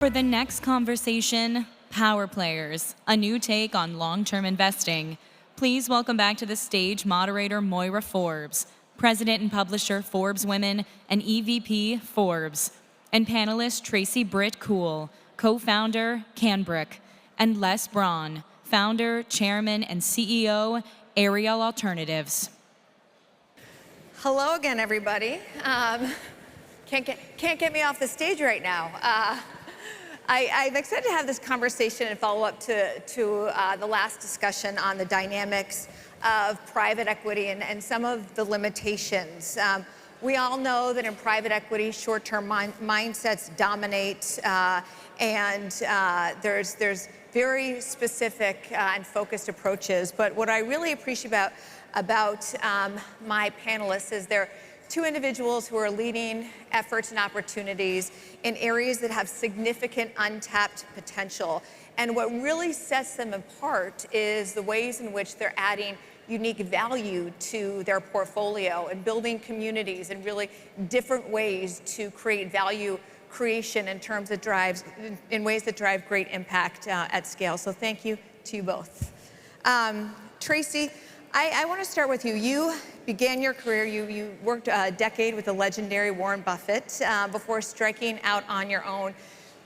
For the next conversation, Power Players, a new take on long-term investing. Please welcome back to the stage moderator Moira Forbes, president and publisher ForbesWomen and EVP Forbes, and panelist Tracy Britt, co-founder Kanbrick, and Brun, founder, chairman, and CEO Ariel Alternatives. Hello again, everybody. Can't get me off the stage right now. I'm excited to have this conversation and follow up to the last discussion on the dynamics of private equity and some of the limitations. We all know that in private equity, short-term mindsets dominate, and there's very specific and focused approaches. But what I really appreciate about my panelists is they're two individuals who are leading efforts and opportunities in areas that have significant untapped potential. And what really sets them apart is the ways in which they're adding unique value to their portfolio and building communities in really different ways to create value creation in ways that drive great impact at scale. So thank you to you both. Tracy, I want to start with you. You began your career, you worked a decade with the legendary Warren Buffett before striking out on your own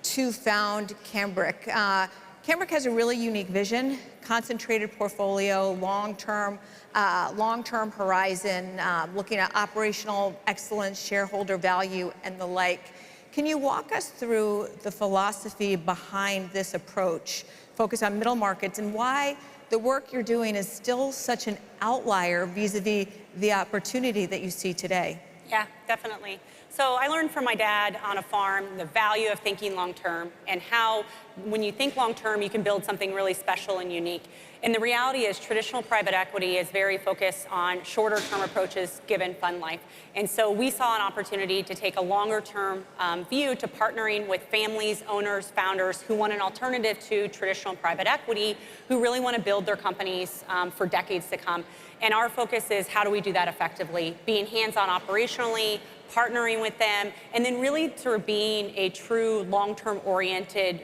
to found Kanbrick. Kanbrick has a really unique vision, concentrated portfolio, long-term horizon, looking at operational excellence, shareholder value, and the like. Can you walk us through the philosophy behind this approach, focus on middle markets, and why the work you're doing is still such an outlier vis-a-vis the opportunity that you see today? Yeah, definitely. So I learned from my dad on a farm the value of thinking long-term and how when you think long-term, you can build something really special and unique. And the reality is traditional private equity is very focused on shorter-term approaches given fund life. And so we saw an opportunity to take a longer-term view to partnering with families, owners, founders who want an alternative to traditional private equity, who really want to build their companies for decades to come. And our focus is how do we do that effectively, being hands-on operationally, partnering with them, and then really sort of being a true long-term oriented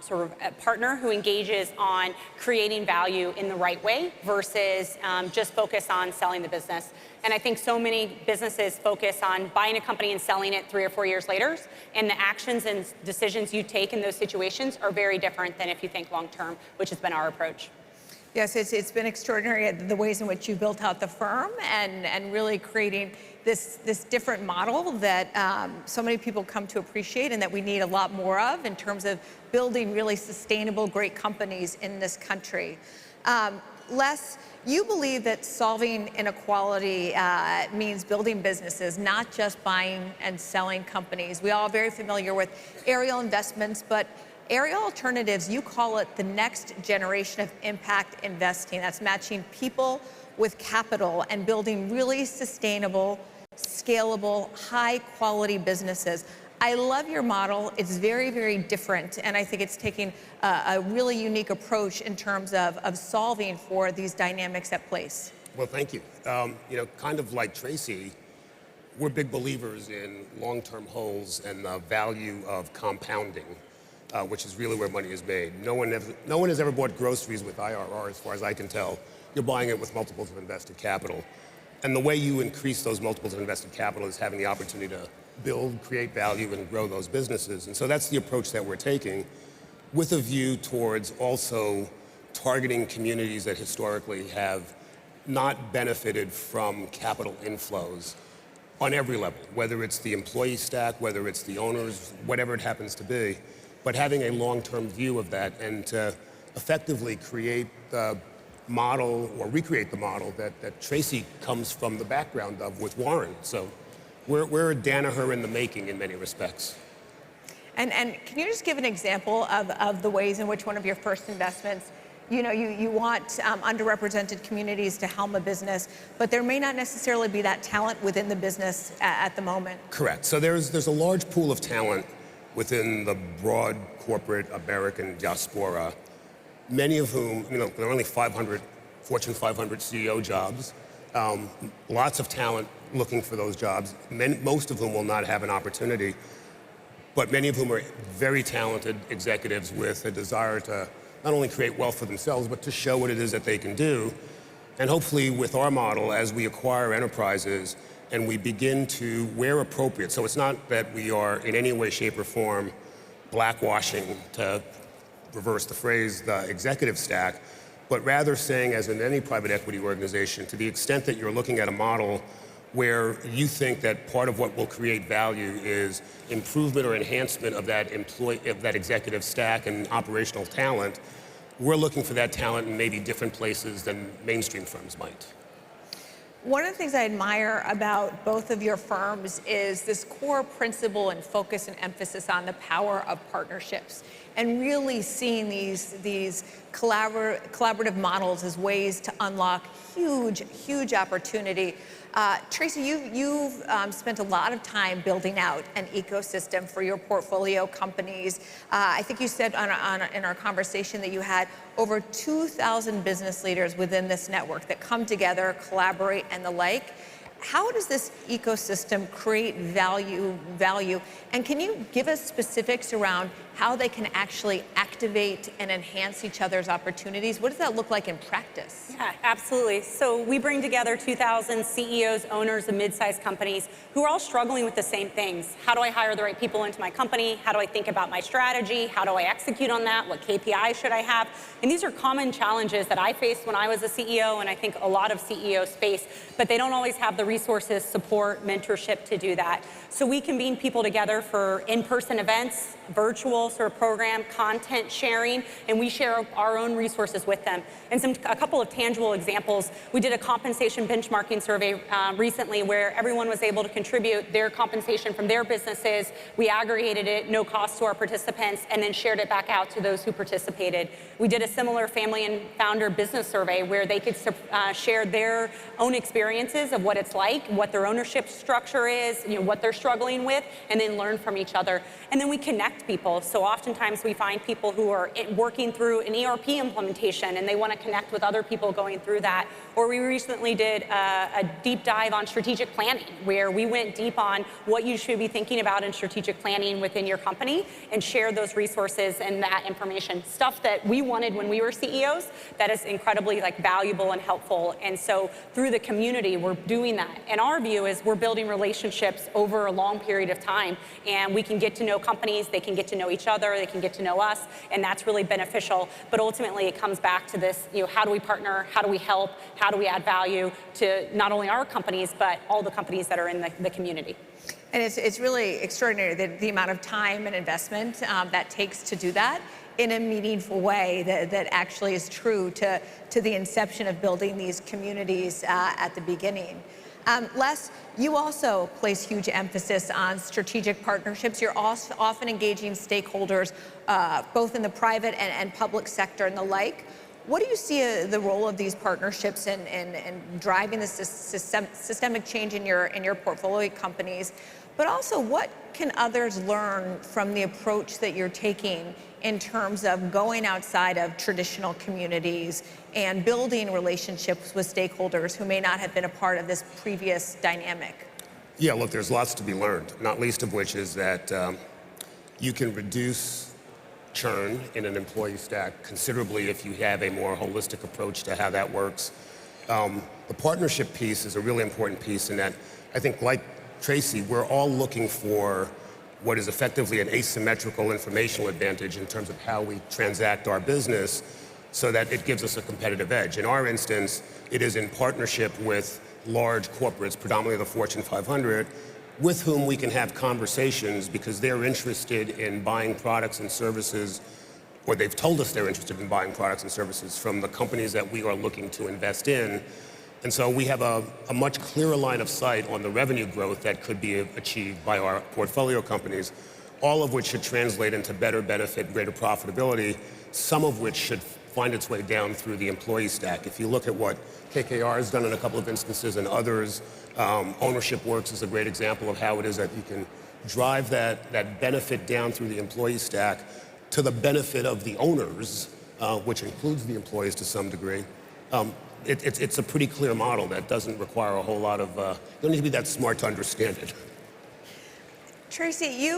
sort of partner who engages on creating value in the right way versus just focus on selling the business. And I think so many businesses focus on buying a company and selling it 3 or 4 years later, and the actions and decisions you take in those situations are very different than if you think long-term, which has been our approach. Yes, it's been extraordinary the ways in which you built out the firm and really creating this different model that so many people come to appreciate and that we need a lot more of in terms of building really sustainable, great companies in this country. You believe that solving inequality means building businesses, not just buying and selling companies. We all are very familiar with Ariel investments, but Ariel Alternatives, you call it the next generation of impact investing. That's matching people with capital and building really sustainable, scalable, high-quality businesses. I love your model. It's very, very different, and I think it's taking a really unique approach in terms of solving for these dynamics at place. Well, thank you. Kind of like Tracy, we're big believers in long-term holds and the value of compounding. Which is really where money is made. No one has ever bought groceries with IRR, as far as I can tell. You're buying it with multiples of invested capital. And the way you increase those multiples of invested capital is having the opportunity to build, create value, and grow those businesses. And so that's the approach that we're taking, with a view towards also targeting communities that historically have not benefited from capital inflows on every level, whether it's the employee stack, whether it's the owners, whatever it happens to be. But having a long-term view of that and to effectively create the model or recreate the model that Tracy comes from the background of with Warren. So we're a Danaher in the making in many respects. And can you just give an example of the ways in which one of your first investments, you want underrepresented communities to helm a business, but there may not necessarily be that talent within the business at the moment? Correct. So there's a large pool of talent within the broad corporate American diaspora, many of whom, there are only Fortune 500 CEO jobs, lots of talent looking for those jobs, most of whom will not have an opportunity. but many of whom are very talented executives with a desire to not only create wealth for themselves, but to show what it is that they can do. And hopefully with our model, as we acquire enterprises and we begin to, where appropriate, so it's not that we are in any way, shape, or form blackwashing, to reverse the phrase, the executive stack, but rather saying, as in any private equity organization, to the extent that you're looking at a model where you think that part of what will create value is improvement or enhancement of that executive stack and operational talent, we're looking for that talent in maybe different places than mainstream firms might. One of the things I admire about both of your firms is this core principle and focus and emphasis on the power of partnerships and really seeing these collaborative models as ways to unlock huge opportunity. Tracy, you've spent a lot of time building out an ecosystem for your portfolio companies. I think you said in our conversation that you had over 2,000 business leaders within this network that come together, collaborate, and the like. How does this ecosystem create value? And can you give us specifics around how they can actually activate and enhance each other's opportunities? What does that look like in practice? Yeah, absolutely. So we bring together 2,000 CEOs, owners of mid-sized companies who are all struggling with the same things. How do I hire the right people into my company? How do I think about my strategy? How do I execute on that? What KPIs should I have? And these are common challenges that I faced when I was a CEO, and I think a lot of CEOs face, but they don't always have the resources, support, mentorship to do that. So we convene people together for in-person events, virtual sort of program, content sharing, and we share our own resources with them. And a couple of tangible examples. We did a compensation benchmarking survey recently where everyone was able to contribute their compensation from their businesses. We aggregated it, no cost to our participants, and then shared it back out to those who participated. We did a similar family and founder business survey where they could share their own experiences of what it's like, what their ownership structure is, what they're struggling with, and then learn from each other. And then we connect people. So oftentimes we find people who are working through an ERP implementation and they want to connect with other people going through that. Or we recently did a deep dive on strategic planning where we went deep on what you should be thinking about in strategic planning within your company and shared those resources and that information. Stuff that we wanted when we were CEOs that is incredibly valuable and helpful. And so through the community, we're doing that. And our view is we're building relationships over a long period of time, and we can get to know companies, they can get to know each other, they can get to know us, and that's really beneficial. But ultimately, it comes back to this, how do we partner, how do we help, how do we add value to not only our companies, but all the companies that are in the community. And it's really extraordinary the amount of time and investment that takes to do that in a meaningful way that actually is true to the inception of building these communities at the beginning. Les, you also place huge emphasis on strategic partnerships. You're also often engaging stakeholders, both in the private and public sector and the like. What do you see the role of these partnerships in driving the systemic change in your portfolio companies? But also, what can others learn from the approach that you're taking in terms of going outside of traditional communities and building relationships with stakeholders who may not have been a part of this previous dynamic? Yeah, look, there's lots to be learned, not least of which is that you can reduce churn in an employee stack considerably if you have a more holistic approach to how that works. The partnership piece is a really important piece in that I think, like Tracy, we're all looking for what is effectively an asymmetrical informational advantage in terms of how we transact our business so that it gives us a competitive edge. In our instance, it is in partnership with large corporates, predominantly the Fortune 500, with whom we can have conversations because they're interested in buying products and services, or they've told us they're interested in buying products and services from the companies that we are looking to invest in. And so we have a much clearer line of sight on the revenue growth that could be achieved by our portfolio companies, all of which should translate into better benefit, greater profitability, some of which should find its way down through the employee stack. If you look at what KKR has done in a couple of instances and others, Ownership Works is a great example of how it is that you can drive that benefit down through the employee stack to the benefit of the owners, which includes the employees to some degree. It's a pretty clear model that doesn't require a whole lot of, you don't need to be that smart to understand it. Tracy,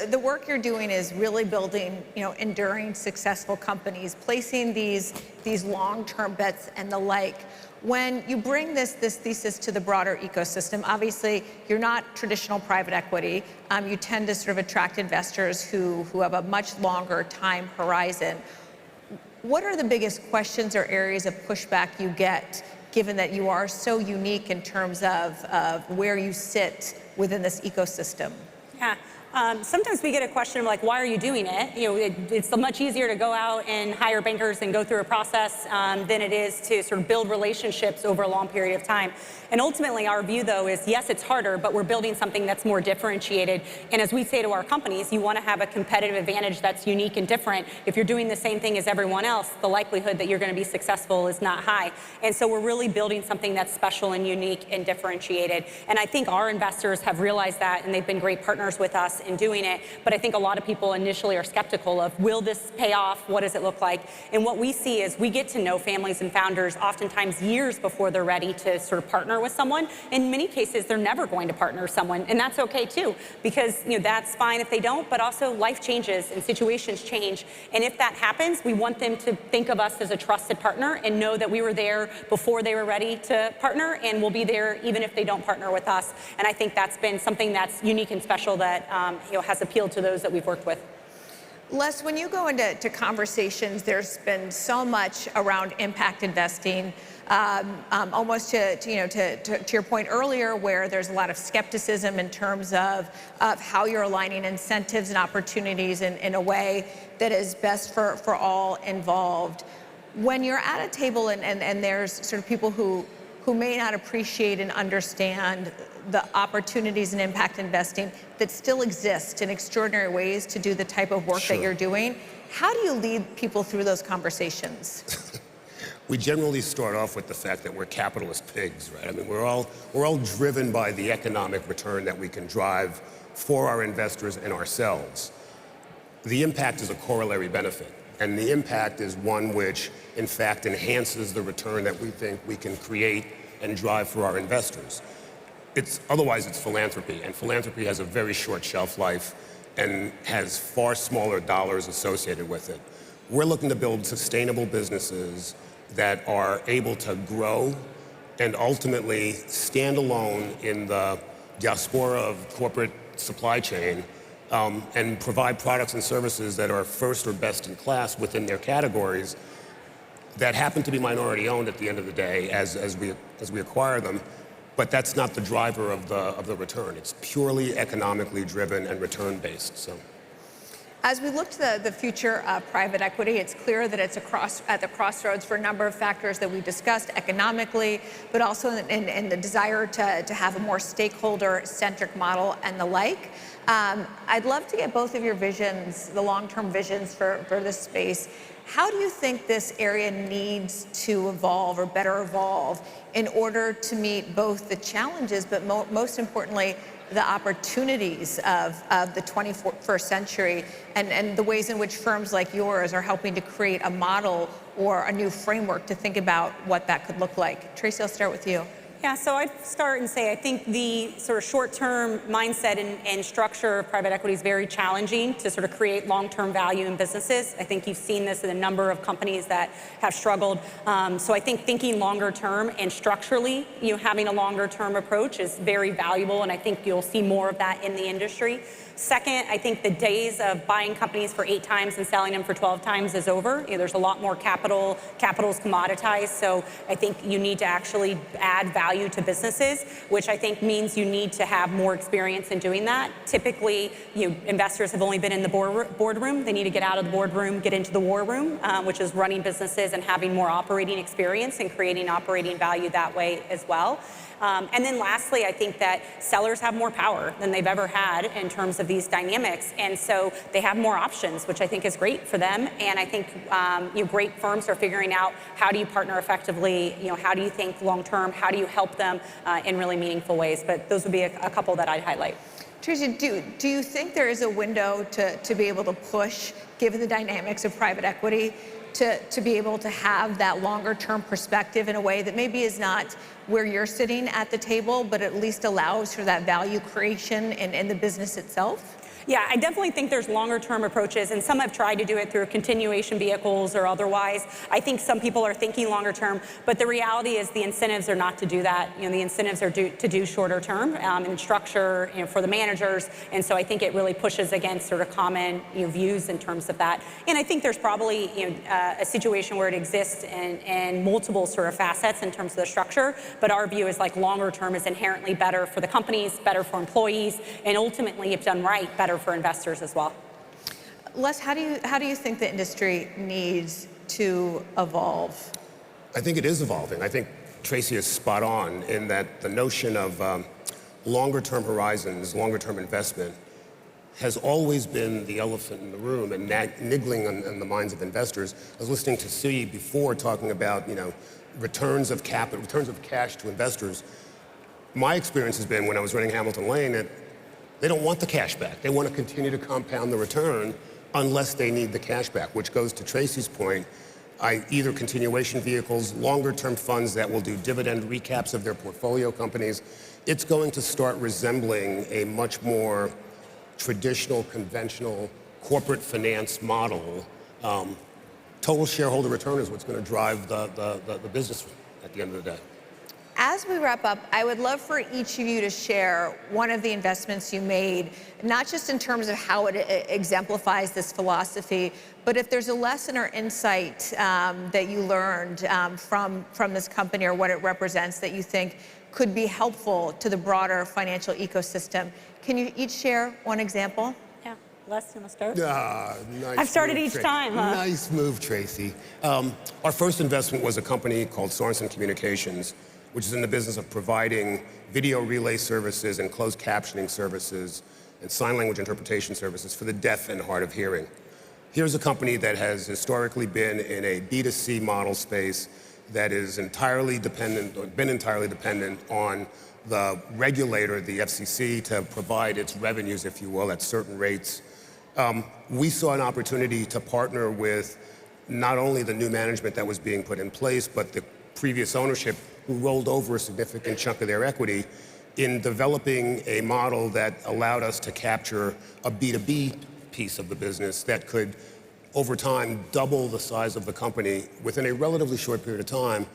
the work you're doing is really building, enduring, successful companies, placing these long-term bets and the like. When you bring this thesis to the broader ecosystem, obviously you're not traditional private equity. You tend to sort of attract investors who have a much longer time horizon. What are the biggest questions or areas of pushback you get, given that you are so unique in terms of where you sit within this ecosystem? Yeah. Sometimes we get a question of like, why are you doing it? It's much easier to go out and hire bankers and go through a process than it is to sort of build relationships over a long period of time. And ultimately, our view, though, is yes, it's harder, but we're building something that's more differentiated. And as we say to our companies, you want to have a competitive advantage that's unique and different. If you're doing the same thing as everyone else, the likelihood that you're going to be successful is not high. And so we're really building something that's special and unique and differentiated. And I think our investors have realized that, and they've been great partners with us in doing it. But I think a lot of people initially are skeptical of, will this pay off? What does it look like? And what we see is we get to know families and founders oftentimes years before they're ready to sort of partner with someone. In many cases, they're never going to partner with someone, and that's okay too, because that's fine if they don't, but also life changes and situations change. And if that happens, we want them to think of us as a trusted partner and know that we were there before they were ready to partner, and we'll be there even if they don't partner with us. And I think that's been something that's unique and special that has appealed to those that we've worked with. Les, when you go into conversations, there's been so much around impact investing, almost to your point earlier, where there's a lot of skepticism in terms of how you're aligning incentives and opportunities in a way that is best for all involved. When you're at a table and there's sort of people who may not appreciate and understand the opportunities in impact investing that still exist in extraordinary ways to do the type of work that you're doing, how do you lead people through those conversations? We generally start off with the fact that we're capitalist pigs, right? I mean, we're all driven by the economic return that we can drive for our investors and ourselves. The impact is a corollary benefit, and the impact is one which, in fact, enhances the return that we think we can create and drive for our investors. Otherwise, it's philanthropy, and philanthropy has a very short shelf life and has far smaller dollars associated with it. We're looking to build sustainable businesses that are able to grow and ultimately stand alone in the diaspora of corporate supply chain and provide products and services that are first or best in class within their categories that happen to be minority owned at the end of the day as we acquire them. But that's not the driver of the return. It's purely economically driven and return based. So, as we look to the future of private equity, it's clear that it's at the crossroads for a number of factors that we discussed economically, but also in the desire to have a more stakeholder-centric model and the like. I'd love to get both of your visions, the long-term visions for this space. How do you think this area needs to evolve or better evolve in order to meet both the challenges, but most importantly, the opportunities of the 21st century and the ways in which firms like yours are helping to create a model or a new framework to think about what that could look like? Tracy, I'll start with you. Yeah, so I'd start and say I think the sort of short-term mindset and structure of private equity is very challenging to sort of create long-term value in businesses. I think you've seen this in a number of companies that have struggled. So I think thinking longer term and structurally, having a longer term approach is very valuable, and I think you'll see more of that in the industry. Second, I think the days of buying companies for 8 times and selling them for 12 times is over. There's a lot more capital. Capital's commoditized, so I think you need to actually add value to businesses, which I think means you need to have more experience in doing that. Typically, investors have only been in the boardroom. They need to get out of the boardroom, get into the war room, which is running businesses and having more operating experience and creating operating value that way as well. And then lastly, I think that sellers have more power than they've ever had in terms of these dynamics. And so they have more options, which I think is great for them. And I think great firms are figuring out, how do you partner effectively? How do you think long term? How do you help them in really meaningful ways? But those would be a couple that I'd highlight. Tracy, do you think there is a window to be able to push, given the dynamics of private equity, to be able to have that longer term perspective in a way that maybe is not where you're sitting at the table, but at least allows for that value creation in the business itself? Yeah, I definitely think there's longer term approaches, and some have tried to do it through continuation vehicles or otherwise. I think some people are thinking longer term, but the reality is the incentives are not to do that. The incentives are to do shorter term and structure for the managers, and so I think it really pushes against sort of common views in terms of that. And I think there's probably a situation where it exists in multiple sort of facets in terms of the structure, but our view is like longer term is inherently better for the companies, better for employees, and ultimately, if done right, better for investors as well. Les, how do you think the industry needs to evolve? I think it is evolving. I think Tracy is spot on in that the notion of longer-term horizons, longer-term investment, has always been the elephant in the room and niggling on the minds of investors. I was listening to C before talking about returns of capital, returns of cash to investors. My experience has been when I was running Hamilton Lane that they don't want the cash back. They want to continue to compound the return unless they need the cash back, which goes to Tracy's point. Either continuation vehicles, longer term funds that will do dividend recaps of their portfolio companies. It's going to start resembling a much more traditional, conventional corporate finance model. Total shareholder return is what's going to drive the business at the end of the day. As we wrap up, I would love for each of you to share one of the investments you made, not just in terms of how it exemplifies this philosophy, but if there's a lesson or insight that you learned from this company or what it represents that you think could be helpful to the broader financial ecosystem. Can you each share one example? Yeah, Les, you want to start? Nice I've started move, each Tracy. time, huh? Nice move, Tracy. Our first investment was a company called Sorensen Communications, which is in the business of providing video relay services and closed captioning services and sign language interpretation services for the deaf and hard of hearing. Here's a company that has historically been in a B2C model space that is entirely dependent, or been entirely dependent on the regulator, the FCC, to provide its revenues, if you will, at certain rates. We saw an opportunity to partner with not only the new management that was being put in place, but the previous ownership who rolled over a significant chunk of their equity in developing a model that allowed us to capture a B2B piece of the business that could, over time, double the size of the company within a relatively short period of time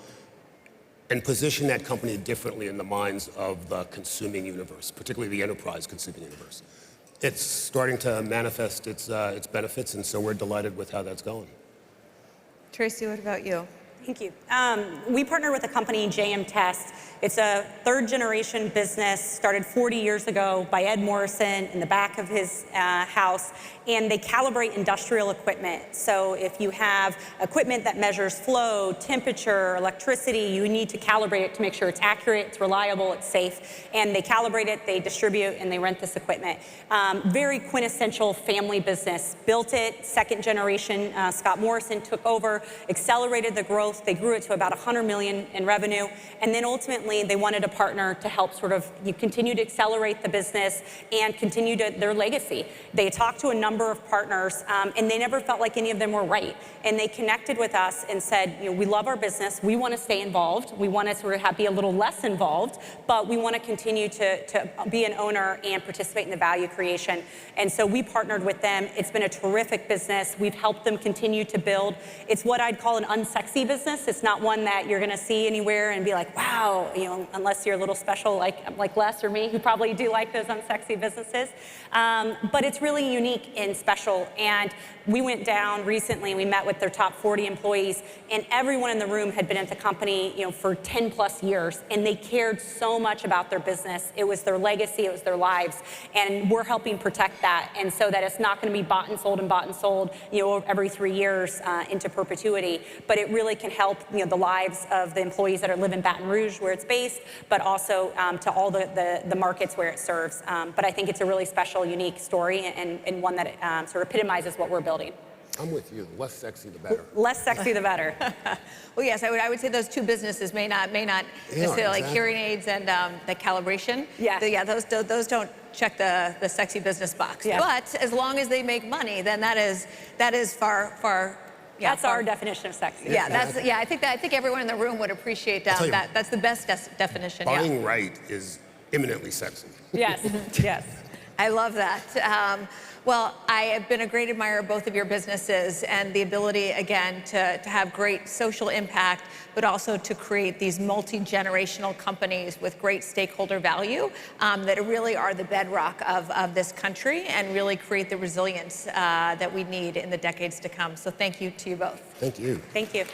and position that company differently in the minds of the consuming universe, particularly the enterprise consuming universe. It's starting to manifest its benefits, and so we're delighted with how that's going. Tracy, what about you? Thank you. We partner with a company, JM Test. It's a third generation business, started 40 years ago by Ed Morrison in the back of his house, and they calibrate industrial equipment. So if you have equipment that measures flow, temperature, electricity, you need to calibrate it to make sure it's accurate, it's reliable, it's safe. And they calibrate it, they distribute, and they rent this equipment. Very quintessential family business. Built it, second generation, Scott Morrison took over, accelerated the growth. They grew it to about 100 million in revenue. And then ultimately, they wanted a partner to help sort of continue to accelerate the business and continue their legacy. They talked to a number of partners, and they never felt like any of them were right. And they connected with us and said, we love our business. We want to stay involved. We want to sort of be a little less involved, but we want to continue to be an owner and participate in the value creation. And so we partnered with them. It's been a terrific business. We've helped them continue to build. It's what I'd call an unsexy business. It's not one that you're going to see anywhere and be like, wow, unless you're a little special like Les or me, who probably do like those unsexy businesses. But it's really unique and special. And we went down recently, we met with their top 40 employees, and everyone in the room had been at the company for 10 plus years, and they cared so much about their business. It was their legacy, it was their lives, and we're helping protect that, and so that it's not going to be bought and sold every 3 years into perpetuity, but it really can help the lives of the employees that live in Baton Rouge, where it's based, but also to all the markets where it serves. But I think it's a really special, unique story, and one that sort of epitomizes what we're building. I'm with you. The less sexy, the better. Less sexy, the better. Well, yes, I would say those two businesses may not necessarily, like exactly. hearing aids and the calibration. Yes. Yeah, those don't check the sexy business box. Yeah. But as long as they make money, then that is far. Yeah, That's our definition of sexy. Yeah, I think everyone in the room would appreciate tell you, that. That's the best definition. Buying right is imminently sexy. Yes, yes. I love that. Well, I have been a great admirer of both of your businesses and the ability, again, to have great social impact, but also to create these multi-generational companies with great stakeholder value that really are the bedrock of this country and really create the resilience that we need in the decades to come. So thank you to you both. Thank you. Thank you.